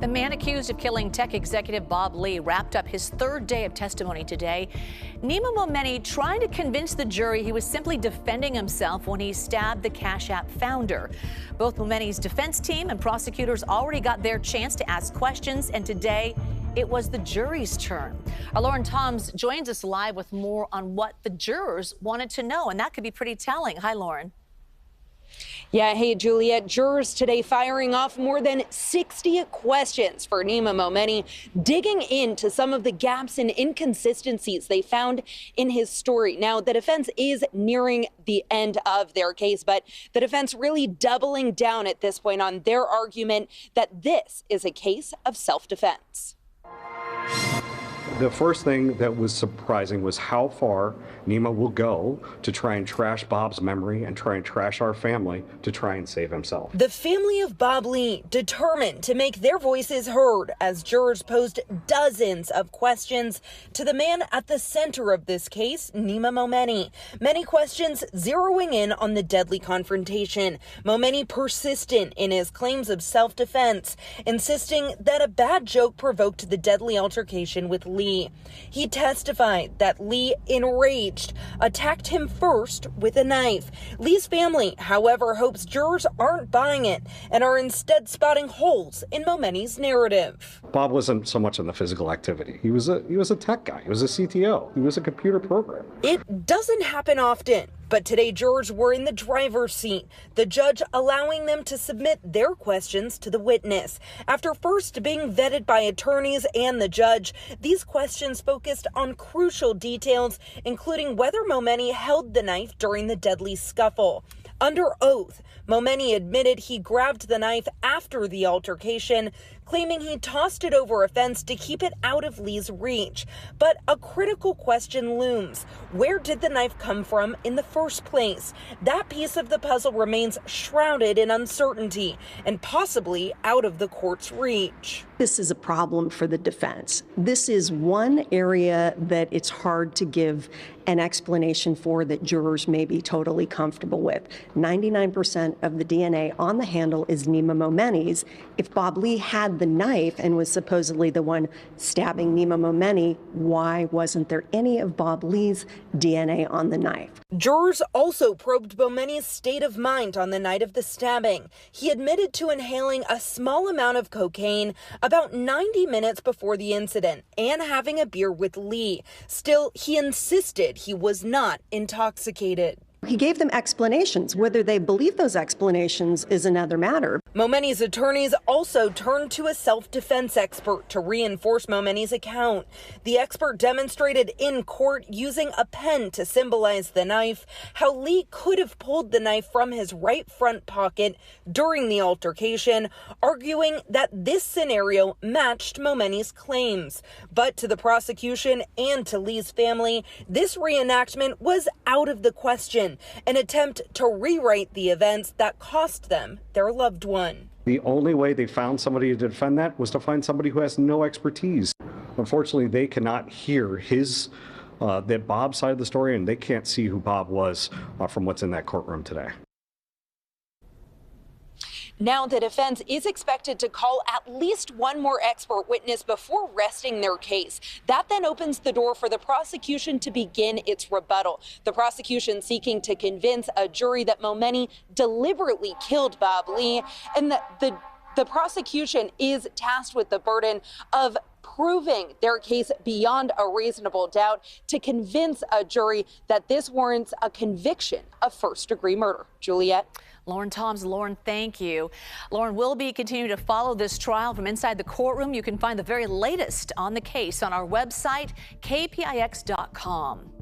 The man accused of killing tech executive Bob Lee wrapped up his third day of testimony today. Nima Momeni tried to convince the jury he was simply defending himself when he stabbed the Cash App founder. Both Momeni's defense team and prosecutors already got their chance to ask questions, and today it was the jury's turn. Our Lauren Toms joins us live with more on what the jurors wanted to know, and that could be pretty telling. Hi, Lauren. Yeah, hey, Juliet. Jurors today firing off more than 60 questions for Nima Momeni, digging into some of the gaps and inconsistencies they found in his story. Now, the defense is nearing the end of their case, but the defense really doubling down at this point on their argument that this is a case of self-defense. The first thing that was surprising was how far Nima will go to try and trash Bob's memory and try and trash our family to try and save himself. The family of Bob Lee determined to make their voices heard as jurors posed dozens of questions to the man at the center of this case, Nima Momeni. Many questions zeroing in on the deadly confrontation. Momeni persistent in his claims of self-defense, insisting that a bad joke provoked the deadly altercation with Lee. He testified that Lee, enraged, attacked him first with a knife. Lee's family, however, hopes jurors aren't buying it and are instead spotting holes in Momeni's narrative. Bob wasn't so much in the physical activity. He was a tech guy. He was a CTO. He was a computer programmer. It doesn't happen often, but today jurors were in the driver's seat, the judge allowing them to submit their questions to the witness. After first being vetted by attorneys and the judge, these questions focused on crucial details, including whether Momeni held the knife during the deadly scuffle. Under oath, Momeni admitted he grabbed the knife after the altercation, claiming he tossed it over a fence to keep it out of Lee's reach. But a critical question looms. Where did the knife come from in the first place? That piece of the puzzle remains shrouded in uncertainty and possibly out of the court's reach. This is a problem for the defense. This is one area that it's hard to give an explanation for that jurors may be totally comfortable with. 99% of the DNA on the handle is Nima Momeni's. If Bob Lee had the knife and was supposedly the one stabbing Nima Momeni, why wasn't there any of Bob Lee's DNA on the knife? Jurors also probed Momeni's state of mind on the night of the stabbing. He admitted to inhaling a small amount of cocaine about 90 minutes before the incident and having a beer with Lee. Still, he insisted he was not intoxicated. He gave them explanations. Whether they believe those explanations is another matter. Momeni's attorneys also turned to a self-defense expert to reinforce Momeni's account. The expert demonstrated in court using a pen to symbolize the knife, how Lee could have pulled the knife from his right front pocket during the altercation, arguing that this scenario matched Momeni's claims. But to the prosecution and to Lee's family, this reenactment was out of the question. An attempt to rewrite the events that cost them their loved one. The only way they found somebody to defend that was to find somebody who has no expertise. Unfortunately, they cannot hear that Bob's side of the story, and they can't see who Bob was from what's in that courtroom today. Now the defense is expected to call at least one more expert witness before resting their case. That then opens the door for the prosecution to begin its rebuttal. The prosecution seeking to convince a jury that Momeni deliberately killed Bob Lee, and that the prosecution is tasked with the burden of proving their case beyond a reasonable doubt to convince a jury that this warrants a conviction of first-degree murder. Juliet? Lauren Toms. Lauren, thank you. Lauren, will be continuing to follow this trial from inside the courtroom. You can find the very latest on the case on our website, KPIX.com.